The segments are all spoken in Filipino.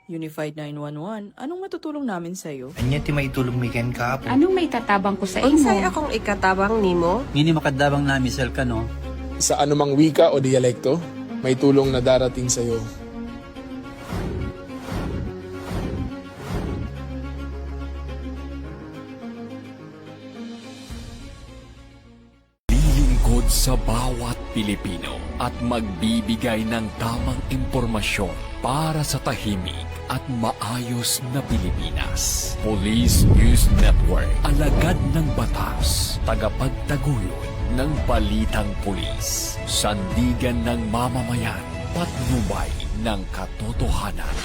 Unified 911, anong matutulong namin sa'yo? Anya ti maitulong mi ken kapo. Anong may tatabang ko sa Unsay imo? akong ikatabang nimo? Ngini makadabang namisal ka no? Sa anumang wika o dialekto, may tulong na darating sa iyo. Lilingkod sa bawat Pilipino at magbibigay ng tamang impormasyon para sa tahimik at maayos na Pilipinas. Police News Network, alagad ng batas, tagapagtaguyod ng balitang pulis, sandigan ng mamamayan, patnubay ng katotohanan.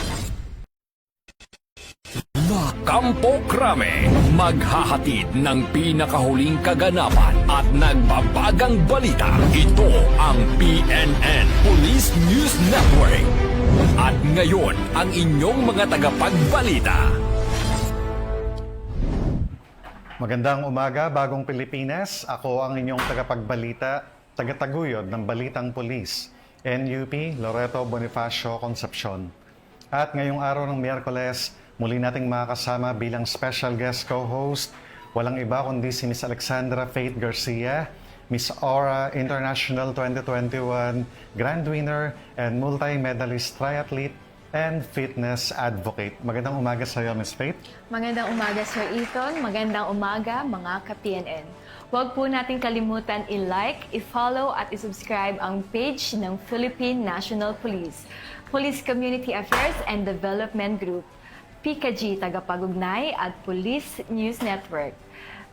Kampo Krame, maghahatid ng pinakahuling kaganapan at nagbabagang balita. Ito ang PNN Police News Network. At ngayon, ang inyong mga tagapagbalita. Magandang umaga, Bagong Pilipinas. Ako ang inyong tagapagbalita, tagataguyod ng Balitang Pulis, NUP Loreto Bonifacio Concepcion. At ngayong araw ng Miyerkules, muli nating makakasama bilang special guest co-host, walang iba kundi si Miss Alexandra Faith Garcia, Miss Aura International 2021 Grand Winner and multi-medalist triathlete and fitness advocate. Magandang umaga sa iyo, Miss Faith. Magandang umaga, Sir Ethan. Magandang umaga, mga ka-PNN. Huwag po natin kalimutan i-like, i-follow at i-subscribe ang page ng Philippine National Police, Police Community Affairs and Development Group, PKG Tagapag-ugnay at Police News Network.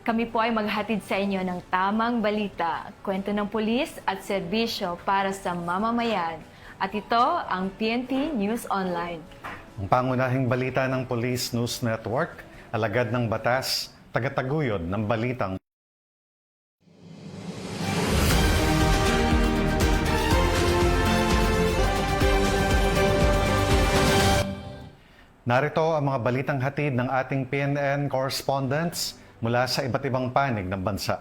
Kami po ay maghatid sa inyo ng tamang balita, kwento ng pulis at serbisyo para sa mamamayan. At ito ang PNP News Online. Ang pangunahing balita ng Police News Network, alagad ng batas, tagataguyod ng balitang. Narito ang mga balitang hatid ng ating PNN correspondents mula sa iba't ibang panig ng bansa.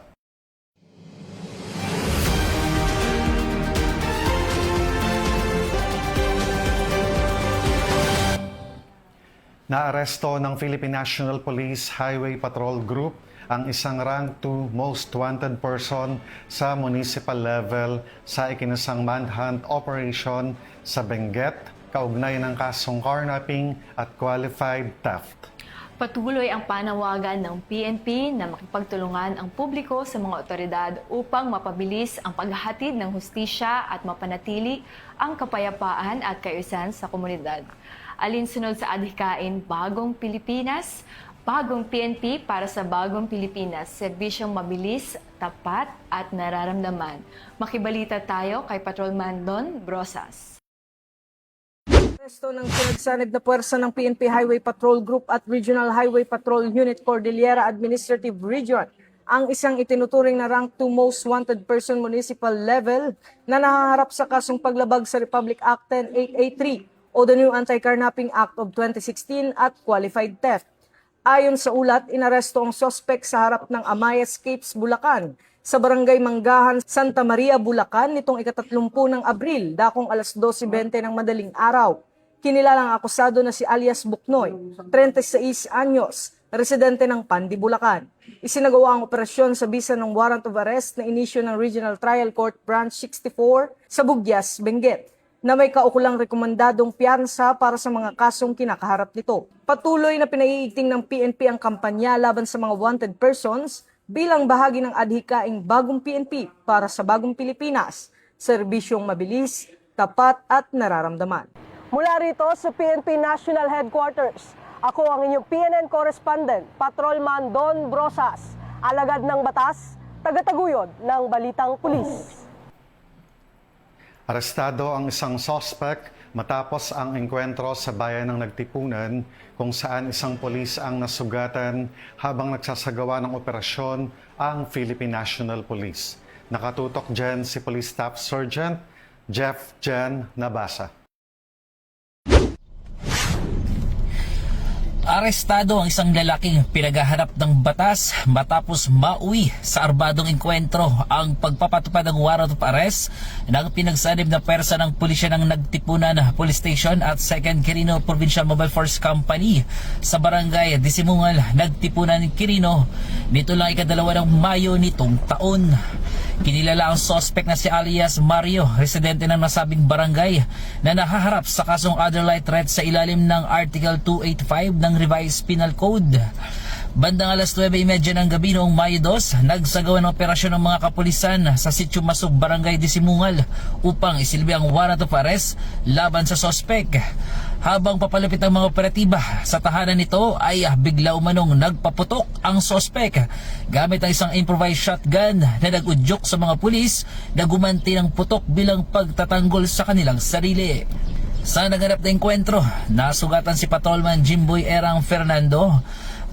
Naaresto ng Philippine National Police Highway Patrol Group ang isang rank 2 most wanted person sa municipal level sa ikinasang manhunt operation sa Benguet, kaugnay ng kasong carnapping at qualified theft. Patuloy ang panawagan ng PNP na makipagtulungan ang publiko sa mga otoridad upang mapabilis ang paghahatid ng hustisya at mapanatili ang kapayapaan at kaayusan sa komunidad. Alinsunod sa adhikain Bagong Pilipinas, Bagong PNP para sa Bagong Pilipinas, serbisyong mabilis, tapat at nararamdaman. Makibalita tayo kay Patrolman Don Brosas. Aresto ng pinagsanib na puwersa ng PNP Highway Patrol Group at Regional Highway Patrol Unit Cordillera Administrative Region ang isang itinuturing na rank 2 most wanted person municipal level na nahaharap sa kasong paglabag sa Republic Act 10883 o the new Anti-Carnapping Act of 2016 at qualified theft. Ayon sa ulat, inaresto ang sospek sa harap ng Amaya Escapes, Bulacan sa Barangay Manggahan, Santa Maria, Bulacan nitong ika-30 ng Abril, dakong alas 12:20 ng madaling araw. Kinilalang akusado na si alias Buknoy, 36 anyos, residente ng Pandi, Bulacan. Isinagawa ang operasyon sa bisa ng warrant of arrest na inisyu ng Regional Trial Court Branch 64 sa Bugyas, Benguet, na may kaukulang rekomendadong piyansa para sa mga kasong kinakaharap nito. Patuloy na pinaiigting ng PNP ang kampanya laban sa mga wanted persons bilang bahagi ng adhikaing Bagong PNP para sa Bagong Pilipinas, serbisyong mabilis, tapat at nararamdaman. Mula rito sa PNP National Headquarters, ako ang inyong PNN correspondent, Patrolman Don Brosas, alagad ng batas, tagataguyod ng balitang pulis. Arestado ang isang suspect matapos ang engkwentro sa bayan ng Nagtipunan kung saan isang polis ang nasugatan habang nagsasagawa ng operasyon ang Philippine National Police. Nakatutok dyan si Police Staff Sergeant Jeff Jan Nabasa. Arestado ang isang lalaking pinaghahanap ng batas matapos mauwi sa arbadong engkwentro ang pagpapatupad ng warrant of arrest ng pinagsanib na pwersa ng pulisya ng Nagtipunan Police Station at 2nd Quirino Provincial Mobile Force Company sa barangay Disimungal, Nagtipunan, Quirino nito lang ika-2 ng Mayo nitong taon. Kinilala ang suspect na si alias Mario, residente ng nasabing barangay na nahaharap sa kasong other light threat sa ilalim ng Article 285 ng Revised Penal Code. Bandang alas 9:30 ng gabi noong Mayo 2, nagsagawa ng operasyon ng mga kapulisan sa Sitio Masug, Barangay Disimungal upang isilbi ang warrant of arrest laban sa suspect. Habang papalapit ang mga operatiba sa tahanan nito ay bigla umanong nagpaputok ang suspect gamit ang isang improvised shotgun na nag-udyok sa mga pulis na gumanti ng putok bilang pagtatanggol sa kanilang sarili. Sa naganap na engkwentro, nasugatan si Patrolman Jimboy Erang Fernando,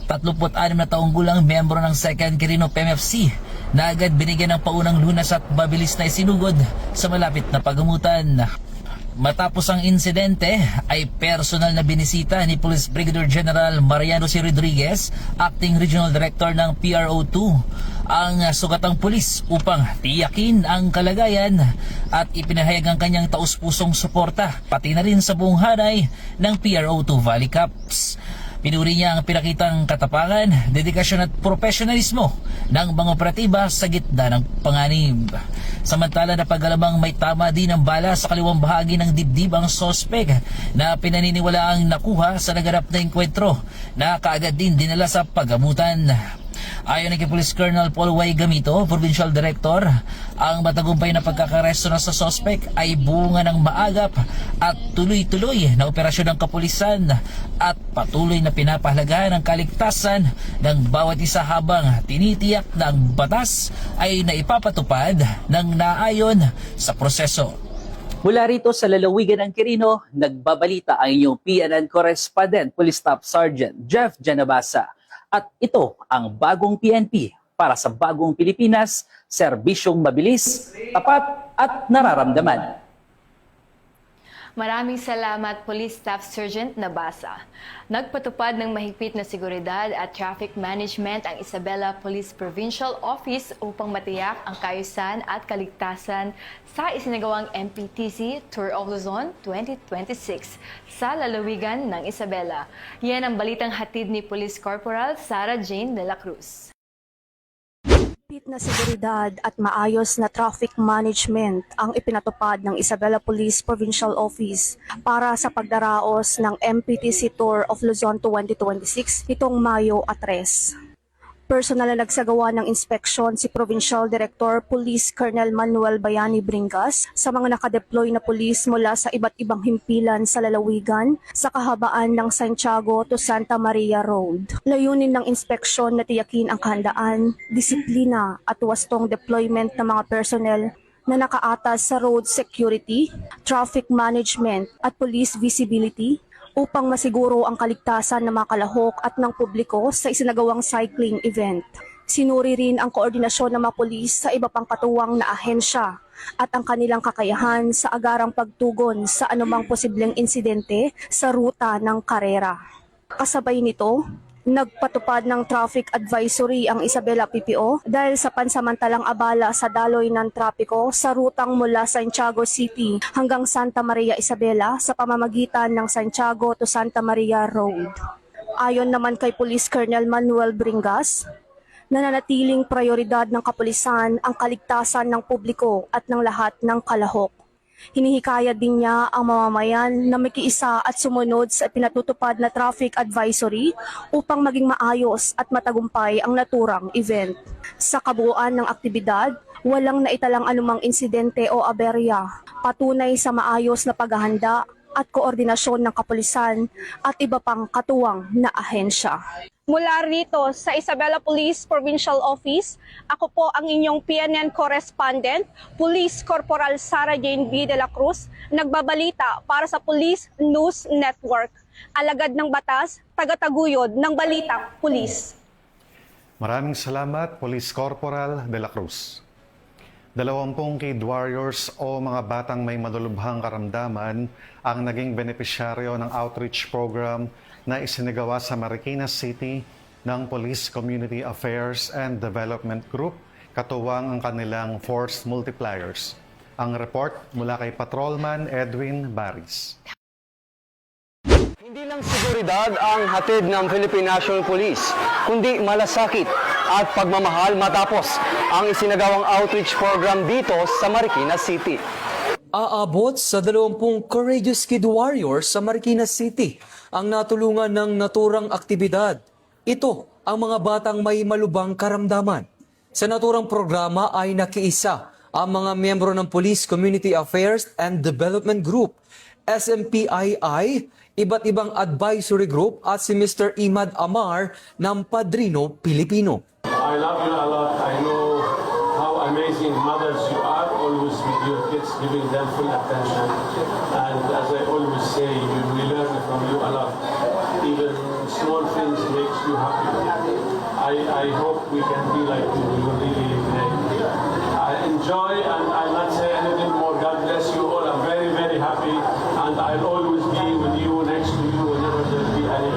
36 na taong gulang, miyembro ng 2nd Quirino PMFC, na agad binigyan ng paunang lunas at mabilis na isinugod sa malapit na pagamutan. Matapos ang insidente ay personal na binisita ni Police Brigadier General Mariano C. Rodriguez, Acting Regional Director ng PRO2, ang sugatang pulis upang tiyakin ang kalagayan at ipinahayag ang kanyang taus-pusong suporta pati na rin sa buong hanay ng PRO2 Valley Cups. Pinuri niya ang pinakitang katapangan, dedikasyon at profesionalismo ng mga operatiba sa gitna ng panganib. Samantala na pag-alamang may tama din ang bala sa kaliwang bahagi ng dibdib ang sospek na pinaniniwalaang nakuha sa naganap na engkwentro na kaagad din dinala sa pagamutan. Ayon kay Police Colonel Paul Y. Gamito, Provincial Director, ang matagumpay na pagkakaresto na sa sospek ay bunga ng maagap at tuloy-tuloy na operasyon ng kapulisan at patuloy na pinapahalagahan ang kaligtasan ng bawat isa habang tinitiyak na ang batas ay naipapatupad ng naayon sa proseso. Mula rito sa lalawigan ng Quirino, nagbabalita ang inyong PNN correspondent, Police Staff Sergeant Jeff Janabasa. At ito ang bagong PNP para sa bagong Pilipinas, serbisyong mabilis, tapat at nararamdaman. Maraming salamat, Police Staff Sergeant Nabasa. Nagpatupad ng mahigpit na seguridad at traffic management ang Isabela Police Provincial Office upang matiyak ang kaayusan at kaligtasan sa isinagawang MPTC Tour of Luzon 2026 sa lalawigan ng Isabela. Yan ang balitang hatid ni Police Corporal Sarah Jane de la Cruz. Na seguridad at maayos na traffic management ang ipinatupad ng Isabela Police Provincial Office para sa pagdaraos ng MPTC Tour of Luzon 2026 nitong Mayo 3. Personal na nagsagawa ng inspeksyon si Provincial Director Police Colonel Manuel Bayani Bringas sa mga nakadeploy na pulis mula sa iba't ibang himpilan sa lalawigan sa kahabaan ng Santiago to Santa Maria Road. Layunin ng inspeksyon na tiyakin ang kahandaan, disiplina at wastong deployment ng mga personnel na nakaatas sa road security, traffic management at police visibility upang masiguro ang kaligtasan ng mga kalahok at ng publiko sa isinagawang cycling event. Sinuri rin ang koordinasyon ng mga pulis sa iba pang katuwang na ahensya at ang kanilang kakayahan sa agarang pagtugon sa anumang posibleng insidente sa ruta ng karera. Kasabay nito, nagpatupad ng traffic advisory ang Isabela PPO dahil sa pansamantalang abala sa daloy ng trapiko sa rutang mula Santiago City hanggang Santa Maria Isabela sa pamamagitan ng Santiago to Santa Maria Road. Ayon naman kay Police Colonel Manuel Bringas, nananatiling prioridad ng kapulisan ang kaligtasan ng publiko at ng lahat ng kalahok. Hinihikayat din niya ang mamamayan na makiisa at sumunod sa pinatutupad na traffic advisory upang maging maayos at matagumpay ang naturang event. Sa kabuuan ng aktibidad, walang naitalang anumang insidente o aberya, patunay sa maayos na paghahanda at koordinasyon ng kapulisan at iba pang katuwang na ahensya. Mula rito sa Isabela Police Provincial Office, ako po ang inyong PNN correspondent, Police Corporal Sarah Jane B. de la Cruz, nagbabalita para sa Police News Network. Alagad ng batas, tagataguyod ng balitang pulis. Maraming salamat, Police Corporal de la Cruz. 20 kid warriors o mga batang may malulubhang karamdaman ang naging benepisyaryo ng outreach program na isinagawa sa Marikina City ng Police Community Affairs and Development Group, katuwang ang kanilang force multipliers. Ang report mula kay Patrolman Edwin Baris. Hindi lang seguridad ang hatid ng Philippine National Police, kundi malasakit at pagmamahal matapos ang isinagawang outreach program dito sa Marikina City. Aabot sa 20 Courageous Kid Warriors sa Marikina City ang natulungan ng naturang aktibidad. Ito ang mga batang may malubhang karamdaman. Sa naturang programa ay nakiisa ang mga miyembro ng Police Community Affairs and Development Group, SMPII, iba't ibang advisory group at si Mr. Imad Amar ng Padrino Pilipino. I love you a lot. I know how amazing mothers you are, always with your kids, giving them full attention. And as I always say, we learn from you a lot. Even small things makes you happy. I hope we can be like you. We will really great. I enjoy and I'll not say anything more. God bless you all. I'm very, very happy. And I'll always be with you, next to you, whenever there'll be any.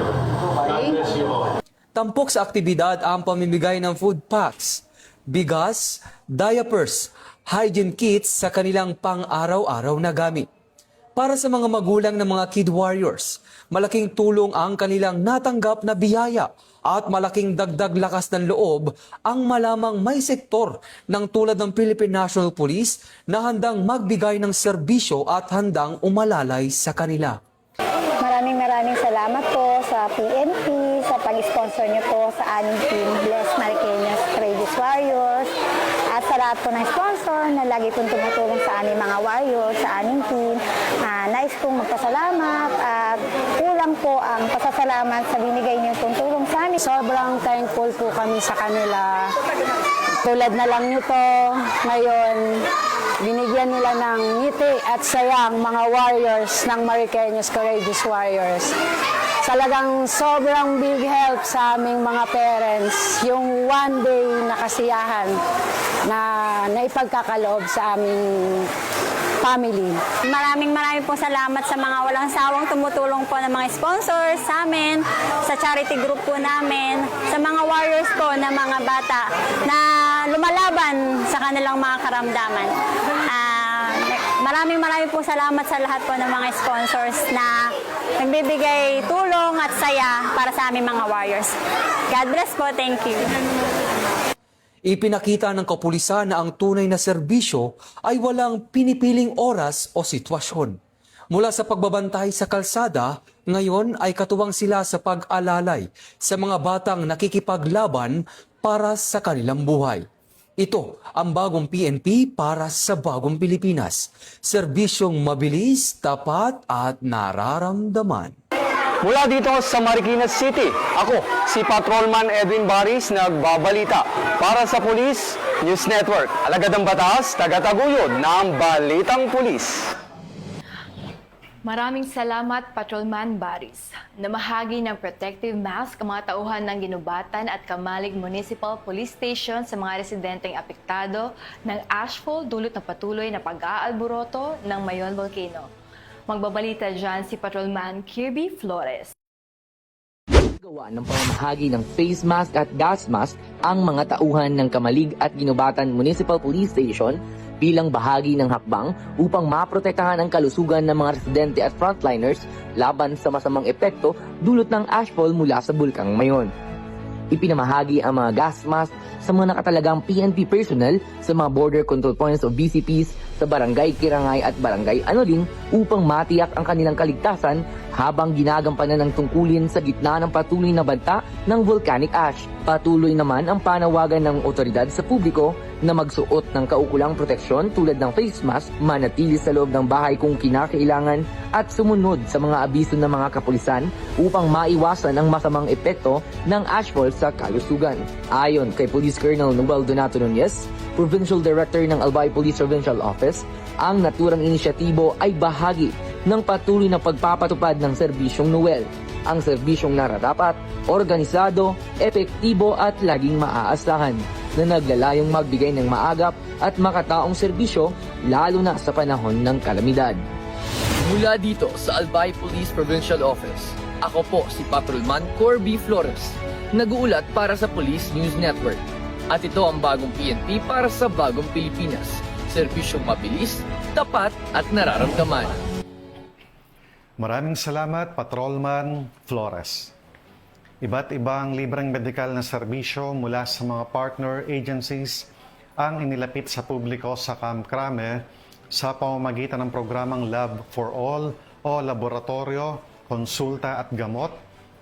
God bless you all. Tampok sa aktibidad ang pamimigay ng food packs, bigas, diapers, hygiene kits sa kanilang pang-araw-araw na gamit. Para sa mga magulang ng mga Kid Warriors, malaking tulong ang kanilang natanggap na biyaya at malaking dagdag lakas ng loob ang malamang may sektor ng tulad ng Philippine National Police na handang magbigay ng serbisyo at handang umalalay sa kanila. Maraming salamat po sa PNP, sa pag-sponsor niyo po sa aming team Bless Mariqueñas Courageous Warriors at sa lahat po ng sponsor na lagi pong tumutulong sa aming mga warriors, sa aming team. Nais pong magpasalamat at kulang po ang pasasalamat sa binigay niyo pong tulong sa amin. Sobrang thankful po kami sa kanila. Tulad na lang nito ngayon, binigyan nila ng ngiti at sayang mga warriors ng Mariqueñas Courageous Warriors. Talagang sobrang big help sa aming mga parents yung one day na kasiyahan na naipagkakaloob sa aming family. Maraming po salamat sa mga walang sawang tumutulong po ng mga sponsors sa amin, sa charity group po namin, sa mga warriors po na mga bata na lumalaban sa kanilang mga karamdaman. Maraming po salamat sa lahat po ng mga sponsors na nagbibigay tulong at saya para sa aming mga warriors. God bless po. Thank you. Ipinakita ng kapulisan na ang tunay na serbisyo ay walang pinipiling oras o sitwasyon. Mula sa pagbabantay sa kalsada, ngayon ay katuwang sila sa pag-alalay sa mga batang nakikipaglaban para sa kanilang buhay. Ito ang bagong PNP para sa bagong Pilipinas. Serbisyong mabilis, tapat at nararamdaman. Mula dito sa Marikina City, ako si Patrolman Edwin Baris, nagbabalita para sa Police News Network. Alagad ng batas, tagataguyod ng Balitang Pulis. Maraming salamat, Patrolman Baris. Namahagi ng protective mask ang mga tauhan ng Ginubatan at Kamalig Municipal Police Station sa mga residenteng apektado ng ashfall dulot ng patuloy na pag-aalboroto ng Mayon Volcano. Magbabalita dyan si Patrolman Kirby Flores. Gawa ng pamamahagi ng face mask at gas mask ang mga tauhan ng Kamalig at Ginubatan Municipal Police Station bilang bahagi ng hakbang upang maprotektahan ang kalusugan ng mga residente at frontliners laban sa masamang epekto dulot ng ashfall mula sa Bulkang Mayon. Ipinamahagi ang mga gas mask sa mga nakatalagang PNP personnel sa mga border control points o BCPs sa Barangay Kirangay at Barangay Anoling upang matiyak ang kanilang kaligtasan habang ginagampanan ng tungkulin sa gitna ng patuloy na banta ng volcanic ash. Patuloy naman ang panawagan ng otoridad sa publiko na magsuot ng kaukulang proteksyon tulad ng face mask, manatili sa loob ng bahay kung kinakailangan at sumunod sa mga abiso ng mga kapulisan upang maiwasan ang masamang epekto ng ashfall sa kalusugan. Ayon kay Police Colonel Noel Donato Nunez, Provincial Director ng Albay Police Provincial Office, ang naturang inisyatibo ay bahagi ng patuloy na pagpapatupad ng serbisyong Noel. Ang serbisyong nararapat, organisado, epektibo at laging maaasahan na naglalayong magbigay ng maagap at makataong serbisyo lalo na sa panahon ng kalamidad. Mula dito sa Albay Police Provincial Office, Ako po si Patrolman Corby Flores, nag-uulat para sa Police News Network. At ito ang bagong PNP para sa bagong Pilipinas. Serbisyong mabilis, tapat at nararamdaman. Maraming salamat, Patrolman Flores. Iba't ibang libreng medikal na serbisyo mula sa mga partner agencies ang inilapit sa publiko sa Camp Crame sa pamamagitan ng programang Lab for All o laboratorio, konsulta at gamot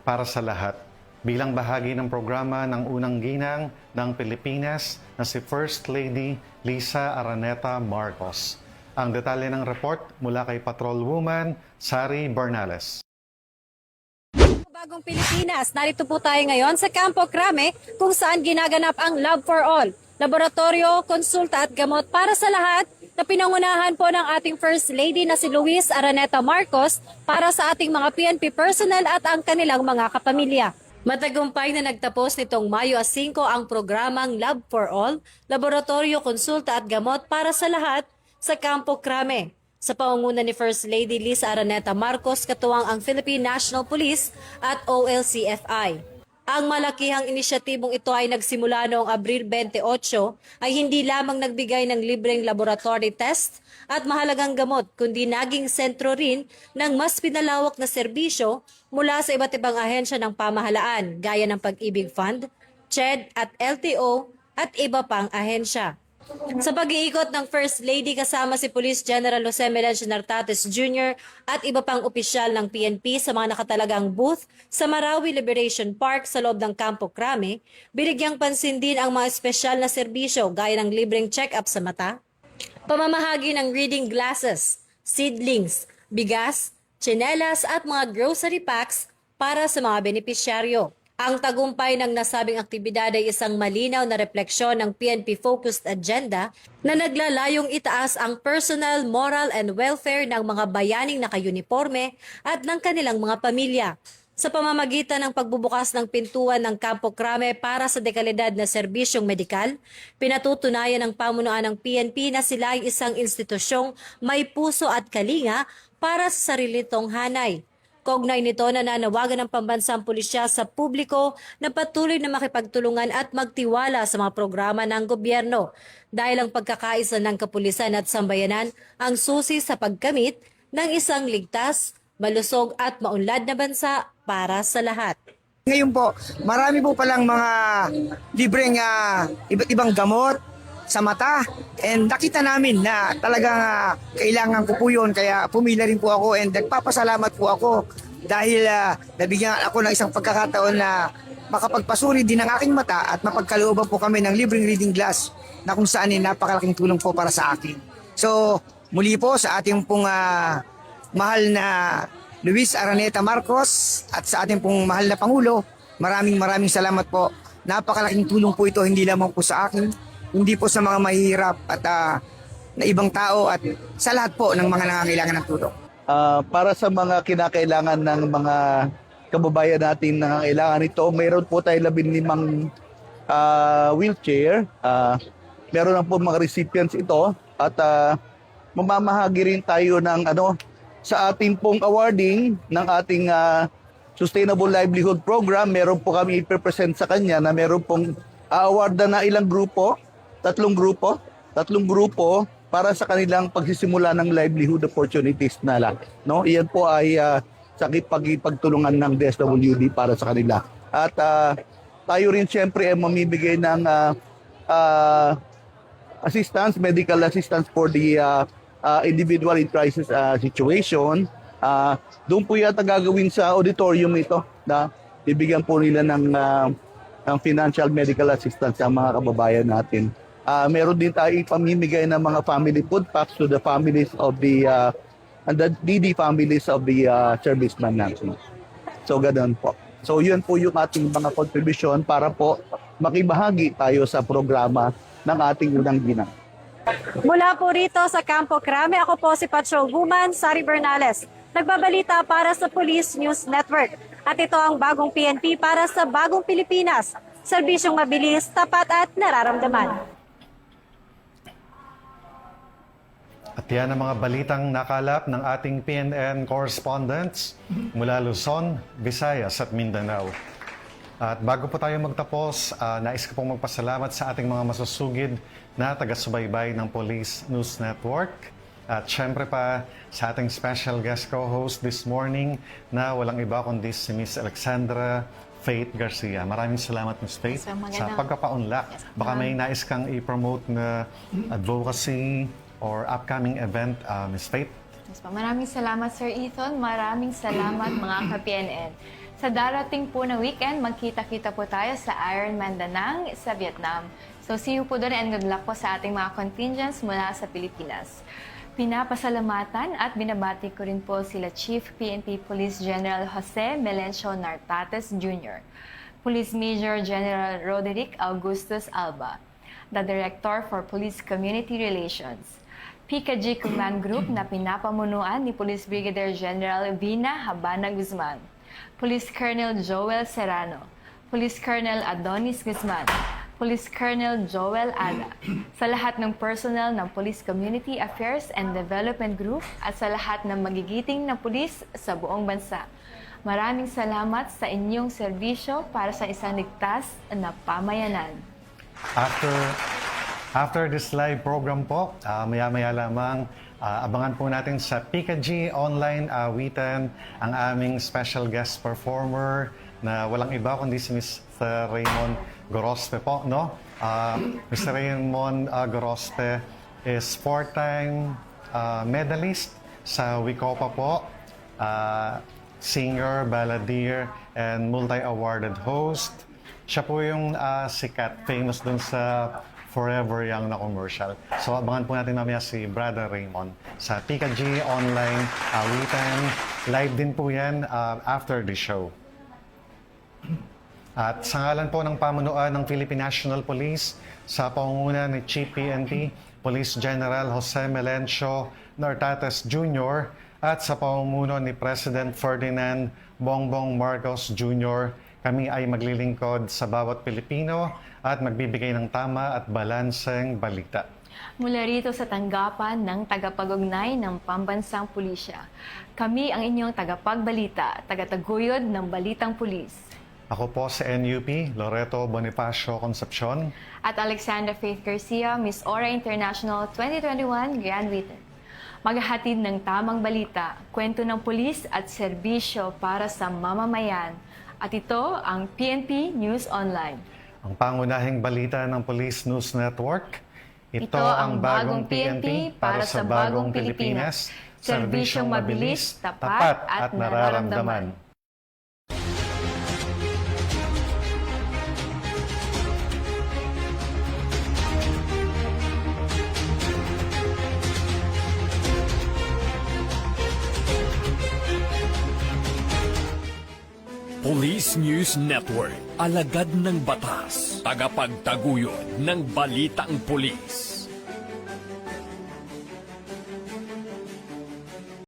para sa lahat. Bilang bahagi ng programa ng unang ginang ng Pilipinas na si First Lady Lisa Araneta Marcos. Ang detalye ng report mula kay Patrolwoman Sari Bernales. Bagong Pilipinas, narito po tayo ngayon sa Campo Crame kung saan ginaganap ang Lab for All, laboratorio, konsulta at gamot para sa lahat na pinangunahan po ng ating First Lady na si Luis Araneta Marcos para sa ating mga PNP personnel at ang kanilang mga kapamilya. Matagumpay na nagtapos nitong Mayo 5 ang programang Lab for All, laboratorio, konsulta at gamot para sa lahat sa Campo Crame. Sa pangunguna ni First Lady Lisa Araneta Marcos, katuwang ang Philippine National Police at OLCFI. Ang malakihang inisyatibong ito ay nagsimula noong Abril 28 ay hindi lamang nagbigay ng libreng laboratory test at mahalagang gamot kundi naging sentro rin ng mas pinalawak na serbisyo mula sa iba't ibang ahensya ng pamahalaan gaya ng Pag-ibig Fund, CHED at LTO at iba pang ahensya. Sa pag-iikot ng First Lady kasama si Police General Jose Melencio Nartates Jr. at iba pang opisyal ng PNP sa mga nakatalagang booth sa Marawi Liberation Park sa loob ng Campo Crame, binigyang pansin din ang mga espesyal na serbisyo gaya ng libreng check-up sa mata, pamamahagi ng reading glasses, seedlings, bigas, tsinelas at mga grocery packs para sa mga benepisyaryo. Ang tagumpay ng nasabing aktibidad ay isang malinaw na refleksyon ng PNP-focused agenda na naglalayong itaas ang personal, moral and welfare ng mga bayaning naka-uniforme at ng kanilang mga pamilya. Sa pamamagitan ng pagbubukas ng pintuan ng Campo Crame para sa dekalidad na serbisyong medikal, pinatutunayan ng pamunuan ng PNP na sila ay isang institusyong may puso at kalinga para sa sarili nitong hanay. Kaugnay nito, nananawagan ng pambansang pulisya sa publiko na patuloy na makipagtulungan at magtiwala sa mga programa ng gobyerno dahil ang pagkakaisa ng kapulisan at sambayanan ang susi sa pagkamit ng isang ligtas, malusog at maunlad na bansa para sa lahat. Ngayon po, marami po palang mga libreng iba't ibang gamot sa mata and nakita namin na talagang kailangan ko po yun kaya pumila rin po ako and nagpapasalamat po ako dahil nabigyan ako ng isang pagkakataon na makapagpasuri din ng aking mata at mapagkalooban po kami ng libreng reading glass na kung saan napakalaking tulong po para sa akin. So muli po sa ating pong mahal na Luis Araneta Marcos at sa ating pong mahal na Pangulo, maraming salamat po. Napakalaking tulong po ito hindi lamang po sa akin, hindi po sa mga mahihirap at na ibang tao at sa lahat po ng mga nangangailangan ng tulong. Para sa mga kinakailangan ng mga kababayan natin na nangangailangan ito, mayroon po tayo 15 wheelchair. Meron na po mga recipients ito at mamamahagi rin tayo ng sa ating pong awarding ng ating Sustainable Livelihood Program. Meron po kami i-present sa kanya na meron pong awarda na ilang grupo, tatlong grupo para sa kanilang pagsisimula ng livelihood opportunities na lang. No? Iyan po ay sa pagtulungan ng DSWD para sa kanila. At tayo rin siyempre ay mamibigay ng assistance, medical assistance for the individual in crisis situation. Doon po yata gagawin sa auditorium ito na bibigyan po nila ng financial medical assistance sa mga kababayan natin. Meron din tayo ipamimigay ng mga family food packs to the families of the needy families of the servicemen natin. So ganoon po. So yun po yung ating mga contribution para po makibahagi tayo sa programa ng ating unang ginang. Mula po rito sa Campo Crame, ako po si Patrolwoman Sari Bernales. Nagbabalita para sa Police News Network. At ito ang bagong PNP para sa bagong Pilipinas. Serbisyong mabilis, tapat at nararamdaman. At Yan ang mga balitang nakalap ng ating PNN correspondents mula Luzon, Visayas at Mindanao. At bago po tayo magtapos, nais ko pong magpasalamat sa ating mga masusugid na taga-subaybay ng Police News Network. At syempre pa sa ating special guest co-host this morning na walang iba kundi si Miss Alexandra Faith Garcia. Maraming salamat, Miss Faith, sa pagpapaunlak. Baka may nais kang i-promote na advocacy or upcoming event, Miss Faith? Yes, maraming salamat, Sir Ethan. Maraming salamat, mga ka-PNN. Sa darating po na weekend, magkita-kita po tayo sa Ironman Da Nang sa Vietnam. So see you po doon and good luck po sa ating mga contingents mula sa Pilipinas. Pinapasalamatan at binabati ko rin po sila Chief PNP Police General Jose Melencio Nartates Jr., Police Major General Roderick Augustus Alba, the Director for Police Community Relations, PKG Command Group na pinapamunuan ni Police Brigadier General Vina Habana Guzman, Police Colonel Joel Serrano, Police Colonel Adonis Guzman, Police Colonel Joel Ada, sa lahat ng personnel ng Police Community Affairs and Development Group at sa lahat ng magigiting na pulis sa buong bansa. Maraming salamat sa inyong serbisyo para sa isang ligtas na pamayanan. After this live program po, maya-maya lamang, abangan po natin sa PKG Online Awitan ang aming special guest performer na walang iba kundi si Mr. Raymond Gorospe po, no? Mr. Raymond Gorospe is 4-time medalist sa WICOPA po, singer, balladeer, and multi-awarded host. Siya po yung sikat, famous dun sa Forever Young na commercial. So abangan po natin mamaya si Brother Raymond sa PKG Online Awitan. Live din po yan after the show. At sa ngalan po ng pamunuan ng Philippine National Police sa pangunguna ni Chief PNP Police General Jose Melencio Nartates Jr. at sa pamumuno ni President Ferdinand Bongbong Marcos Jr., kami ay maglilingkod sa bawat Pilipino at magbibigay ng tama at balanseng balita. Mula rito sa tanggapan ng tagapag-ugnay ng Pambansang Pulisya, kami ang inyong tagapagbalita, tagataguyod ng Balitang Pulis. Ako po sa NUP, Loreto Bonifacio Concepcion. At Alexandra Faith Garcia, Miss Ora International 2021 Grand Written. Maghahatid ng tamang balita, kwento ng pulis at serbisyo para sa mamamayan. At ito ang PNP News Online. Ang pangunahing balita ng Police News Network. Ito ang bagong PNP para sa bagong Pilipinas. Serbisyong mabilis, tapat at nararamdaman. Police News Network, alagad ng batas, tagapagtaguyod ng balitang pulis.